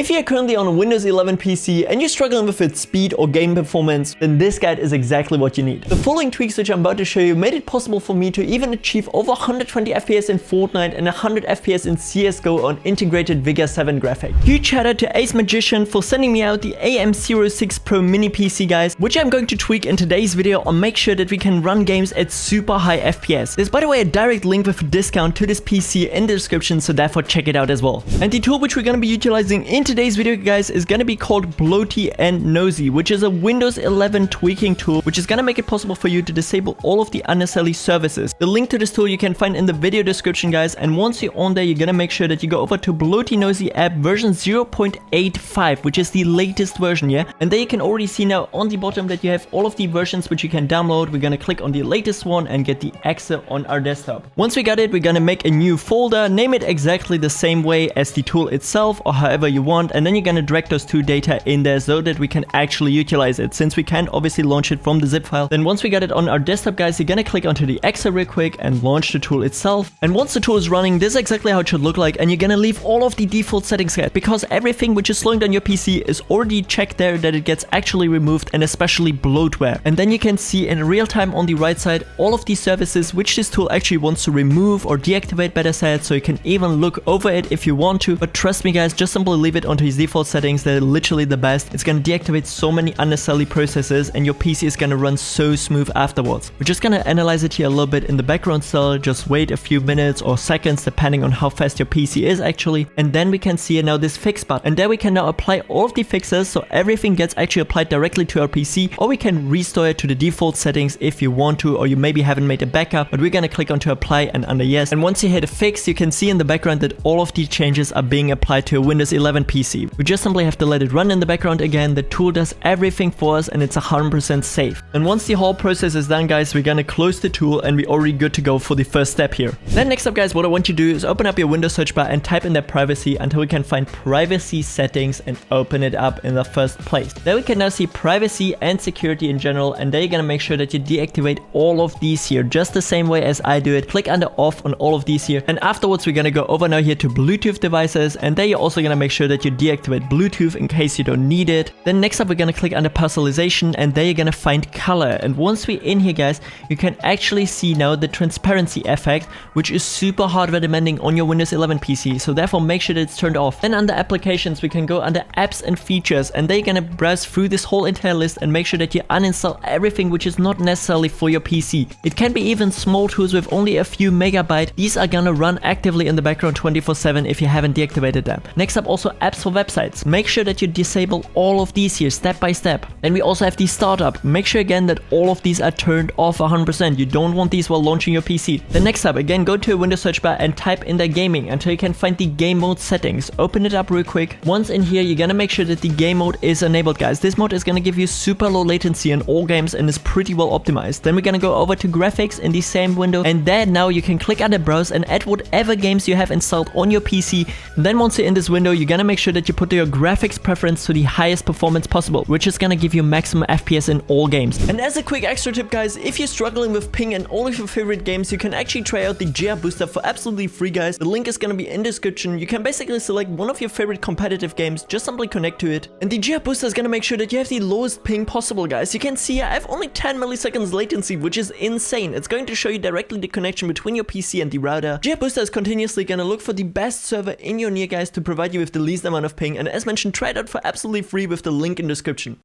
If you're currently on a Windows 11 PC and you're struggling with its speed or game performance, then this guide is exactly what you need. The following tweaks which I'm about to show you made it possible for me to even achieve over 120 FPS in Fortnite and 100 FPS in CSGO on integrated Vega 7 graphics. Huge shout out to Ace Magician for sending me out the AM06 Pro Mini PC, guys, which I'm going to tweak in today's video and make sure that we can run games at super high FPS. There's, by the way, a direct link with a discount to this PC in the description, so therefore check it out as well. And the tool which we're going to be utilizing in today's video, guys, is going to be called Bloaty and Nosy, which is a Windows 11 tweaking tool which is going to make it possible for you to disable all of the unnecessary services. The link to this tool you can find in the video description, guys, and once you're on there, you're going to make sure that you go over to Bloaty Nosy app version 0.85, which is the latest version, yeah? And there you can already see now on the bottom that you have all of the versions which you can download. We're going to click on the latest one and get the exe on our desktop. Once we got it, we're going to make a new folder, name it exactly the same way as the tool itself or however you want, and then you're going to drag those two data in there so that we can actually utilize it. Since we can't obviously launch it from the zip file, then once we got it on our desktop, guys, you're going to click onto the exe real quick and launch the tool itself. And once the tool is running, this is exactly how it should look like, and you're going to leave all of the default settings, guys, because everything which is slowing down your PC is already checked there that it gets actually removed, and especially bloatware. And then you can see in real time on the right side all of these services which this tool actually wants to remove or deactivate, better said, so you can even look over it if you want to. But trust me, guys, just simply leave it onto these default settings. They're literally the best. It's going to deactivate so many unnecessary processes and your PC is going to run so smooth afterwards. We're just going to analyze it here a little bit in the background still. Just wait a few minutes or seconds depending on how fast your PC is actually, and then we can see now this fix button, and there we can now apply all of the fixes, so everything gets actually applied directly to our PC, or we can restore it to the default settings if you want to, or you maybe haven't made a backup. But we're going to click onto apply and under yes, and once you hit a fix, you can see in the background that all of these changes are being applied to a Windows 11 PC. We just simply have to let it run in the background again. The tool does everything for us and it's 100% safe. And once the whole process is done, guys, we're gonna close the tool and we're already good to go for the first step here. Then next up, guys, what I want you to do is open up your Windows search bar and type in there privacy until we can find privacy settings and open it up in the first place. There we can now see privacy and security in general, and there you're gonna make sure that you deactivate all of these here just the same way as I do it. Click under off on all of these here, and afterwards we're gonna go over now here to Bluetooth devices, and there you're also gonna make sure that you deactivate Bluetooth in case you don't need it. Then next up we're gonna click under personalization, and there you're gonna find color. And once we're in here, guys, you can actually see now the transparency effect, which is super hardware demanding on your Windows 11 PC, so therefore make sure that it's turned off. Then under applications we can go under apps and features, and there you're gonna browse through this whole entire list and make sure that you uninstall everything which is not necessarily for your PC. It can be even small tools with only a few megabytes. These are gonna run actively in the background 24/7 if you haven't deactivated them. Next up, also apps for websites. Make sure that you disable all of these here step by step. Then we also have the startup. Make sure again that all of these are turned off 100%. You don't want these while launching your PC. Then next up, again, go to a Windows search bar and type in the gaming until you can find the game mode settings. Open it up real quick. Once in here, you're gonna make sure that the game mode is enabled, guys. This mode is gonna give you super low latency in all games and is pretty well optimized. Then we're gonna go over to graphics in the same window, and then now you can click under browse and add whatever games you have installed on your PC. And then once you're in this window, you're gonna make sure that you put your graphics preference to the highest performance possible, which is gonna give you maximum FPS in all games. And as a quick extra tip, guys, if you're struggling with ping in all of your favorite games, you can actually try out the GR Booster for absolutely free, guys. The link is gonna be in the description. You can basically select one of your favorite competitive games, just simply connect to it, and the GR Booster is gonna make sure that you have the lowest ping possible, guys. You can see I have only 10 milliseconds latency, which is insane. It's going to show you directly the connection between your PC and the router. GR Booster is continuously gonna look for the best server in your near, guys, to provide you with the least amount of ping, and as mentioned, try it out for absolutely free with the link in the description.